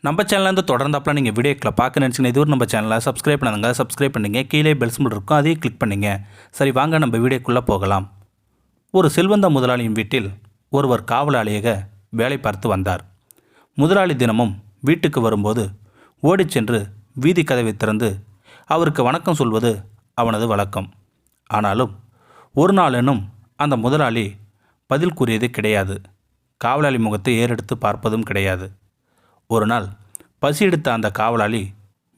நம்ம சேனல்லேருந்து தொடர்ந்தாப்பில் நீங்கள் வீடியோக்களை பார்க்க நினச்சிங்கன்னா இதுவரை நம்ம சேனலை சப்ஸ்கிரைப் பண்ணுங்க. சப்ஸ்கிரைப் பண்ணிங்க. கீழே பெல் சிம்பிள் இருக்கும், அதையும் கிளிக் பண்ணிங்க. சரி, வாங்க நம்ம வீடியோக்குள்ளே போகலாம். ஒரு செல்வந்த முதலாளியின் வீட்டில் ஒருவர் காவலாளியாக வேலை பார்த்து வந்தார். முதலாளி தினமும் வீட்டுக்கு வரும்போது ஓடிச் சென்று வீதி கதவை திறந்து அவருக்கு வணக்கம் சொல்வது அவனது வழக்கம். ஆனாலும் ஒரு நாளெனும் அந்த முதலாளி பதில் கூறியது கிடையாது. காவலாளி முகத்தை ஏறெடுத்து பார்ப்பதும் கிடையாது. ஒரு நாள் பசி எடுத்த அந்த காவலாளி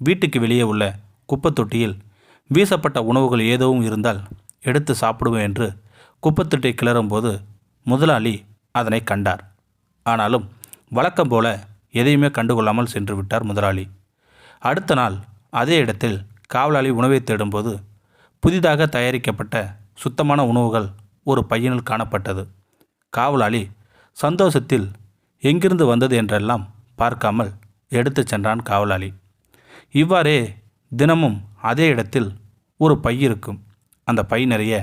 வீட்டுக்கு வெளியே உள்ள குப்பை தொட்டியில் வீசப்பட்ட உணவுகள் ஏதோவும் இருந்தால் எடுத்து சாப்பிடுவேன் என்று குப்பைத்தொட்டியை கிளறும்போது முதலாளி அதனை கண்டார். ஆனாலும் வழக்கம் போல எதையுமே கண்டுகொள்ளாமல் சென்று விட்டார் முதலாளி. அடுத்த நாள் அதே இடத்தில் காவலாளி உணவை தேடும்போது புதிதாக தயாரிக்கப்பட்ட சுத்தமான உணவுகள் ஒரு பையனில் காணப்பட்டது. காவலாளி சந்தோஷத்தில் எங்கிருந்து வந்தது என்றெல்லாம் பார்க்காமல் எடுத்து சென்றான் காவலாளி. இவ்வாறே தினமும் அதே இடத்தில் ஒரு பை இருக்கும். அந்த பை நிறைய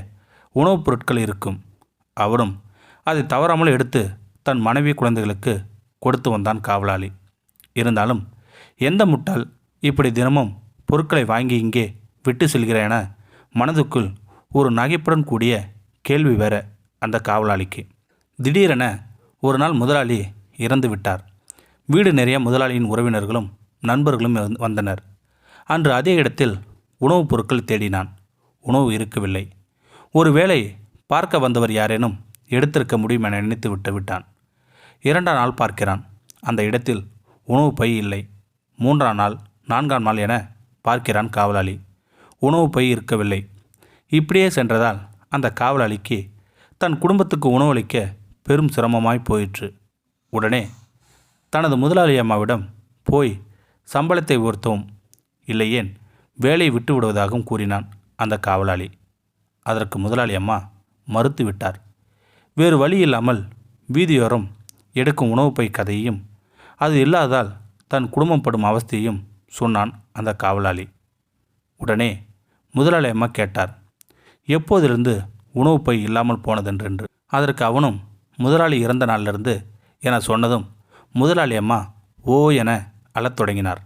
உணவுப் பொருட்கள் இருக்கும். அவரும் அதை தவறாமல் எடுத்து தன் மனைவி குழந்தைகளுக்கு கொடுத்து வந்தான் காவலாளி. இருந்தாலும் எந்த முட்டாள் இப்படி தினமும் பொருட்களை வாங்கி இங்கே விட்டு செல்கிறேன் என மனதுக்குள் ஒரு நகைப்புடன் கூடிய கேள்வி வேற அந்த காவலாளிக்கு. திடீரென ஒரு நாள் முதலாளி இறந்து விட்டார். வீடு நிறைய முதலாளியின் உறவினர்களும் நண்பர்களும் வந்தனர். அன்று அதே இடத்தில் உணவுப் பொருட்கள் தேடினான். உணவு இருக்கவில்லை. ஒருவேளை பார்க்க வந்தவர் யாரேனும் எடுத்திருக்க முடியும் என நினைத்து விட்டான். 2ஆம் நாள் பார்க்கிறான். அந்த இடத்தில் உணவு பை இல்லை. 3ஆம் நாள் 4ஆம் நாள் என பார்க்கிறான் காவலாளி. உணவு பை இருக்கவில்லை. இப்படியே சென்றதால் அந்த காவலாளிக்கு தன் குடும்பத்துக்கு உணவளிக்க பெரும் சிரமமாய் போயிற்று. உடனே தனது முதலாளி அம்மாவிடம் போய் சம்பளத்தை உயர்த்தவும், இல்லையேன் வேலையை விட்டு விடுவதாகவும் கூறினான் அந்த காவலாளி. அதற்கு முதலாளி அம்மா மறுத்து விட்டார். வேறு வழி இல்லாமல் வீதியோரம் எடுக்கும் உணவு பை கதையையும் அது இல்லாததால் தன் குடும்பம் படும் அவஸ்தையையும் சொன்னான் அந்த காவலாளி. உடனே முதலாளி அம்மா கேட்டார், எப்போதிலிருந்து உணவு பை இல்லாமல் போனதென்று. அதற்கு அவனும் முதலாளி இறந்த நாளிலிருந்து என சொன்னதும் முதலாளி அம்மா ஓ என அழத் தொடங்கினார்.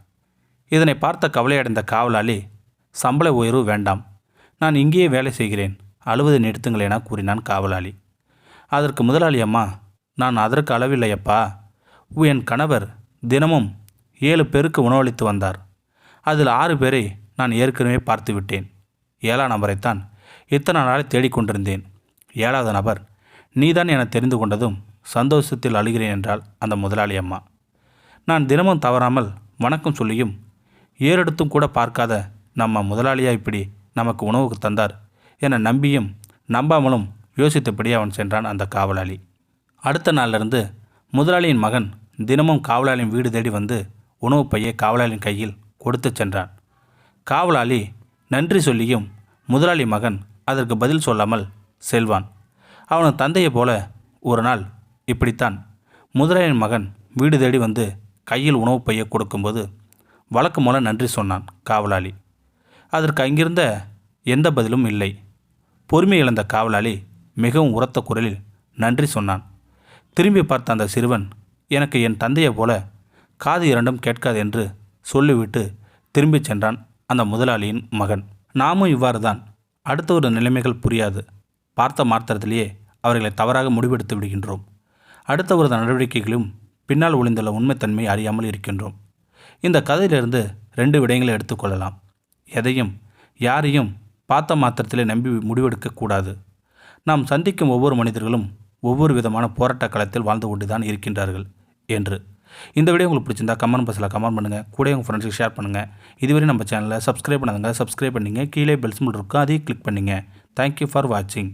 இதனை பார்த்த கவலையடைந்த காவலாளி, சம்பள உயர்வு வேண்டாம், நான் இங்கேயே வேலை செய்கிறேன், அழுவதை நிறுத்துங்கள் என கூறினான் காவலாளி. அதற்கு முதலாளி அம்மா, நான் அதற்கு அளவில்லையப்பா, என் கணவர் தினமும் 7 பேருக்கு உணவளித்து வந்தார். அதில் 6 பேரை நான் ஏற்கனவே பார்த்து விட்டேன். 7ஆம் நபரைத்தான் இத்தனை நாளை தேடிக்கொண்டிருந்தேன். 7வது நபர் நீதான் என தெரிந்து கொண்டதும் சந்தோஷத்தில் அழுகிறேன் என்றாள் அந்த முதலாளி அம்மா. நான் தினமும் தவறாமல் வணக்கம் சொல்லியும் ஏறெடுத்தும் கூட பார்க்காத நம்ம முதலாளியா இப்படி நமக்கு உணவுக்கு தந்தார் என நம்பியும் நம்பாமலும் யோசித்தபடி அவன் சென்றான் அந்த காவலாளி. அடுத்த நாளிலிருந்து முதலாளியின் மகன் தினமும் காவலாளியின் வீடு தேடி வந்து உணவு பையை காவலாளியின் கையில் கொடுத்து சென்றான். காவலாளி நன்றி சொல்லியும் முதலாளி மகன் அதற்கு பதில் சொல்லாமல் செல்வான். அவனது தந்தையை போல ஒரு நாள் இப்படித்தான் முதலாளியின் மகன் வீடு தேடி வந்து கையில் உணவு பையை கொடுக்கும்போது வழக்கம் போல நன்றி சொன்னான் காவலாளி. அதற்கு அங்கிருந்த எந்த பதிலும் இல்லை. பொறுமை இழந்த காவலாளி மிகவும் உரத்த குரலில் நன்றி சொன்னான். திரும்பி பார்த்த அந்த சிறுவன், எனக்கு என் தந்தையை போல காது 2ம் கேட்காது என்று சொல்லிவிட்டு திரும்பிச் சென்றான் அந்த முதலாளியின் மகன். நாமும் இவ்வாறு தான். அடுத்த ஒரு நிலைமைகள் புரியாது, பார்த்த மாத்திரத்திலேயே அவர்களை தவறாக முடிவெடுத்து விடுகின்றோம். அடுத்த ஒரு நடவடிக்கைகளும் பின்னால் ஒளிந்துள்ள உண்மைத்தன்மை அறியாமல் இருக்கின்றோம். இந்த கதையிலிருந்து 2 விடயங்களை எடுத்துக்கொள்ளலாம். எதையும் யாரையும் பார்த்த மாத்திரத்திலே நம்பி முடிவெடுக்கக்கூடாது. நாம் சந்திக்கும் ஒவ்வொரு மனிதர்களும் ஒவ்வொரு விதமான போராட்ட களத்தில் வாழ்ந்து கொண்டு தான் இருக்கின்றார்கள் என்று. இந்த வீடியோ உங்களுக்கு பிடிச்சிருந்தா கமெண்ட் பாக்ஸில் கமெண்ட் பண்ணுங்கள். கூட உங்கள் ஃப்ரெண்ட்ஸுக்கு ஷேர் பண்ணுங்கள். இதுவரை நம்ம சேனலை சப்ஸ்கிரைப் பண்ணாதுங்க, சப்ஸ்கிரைப் பண்ணிங்க. கீழே பெல் சிம்பிள் இருக்கும், அதையும் கிளிக் பண்ணிங்க. தேங்க்யூ ஃபார் வாட்சிங்.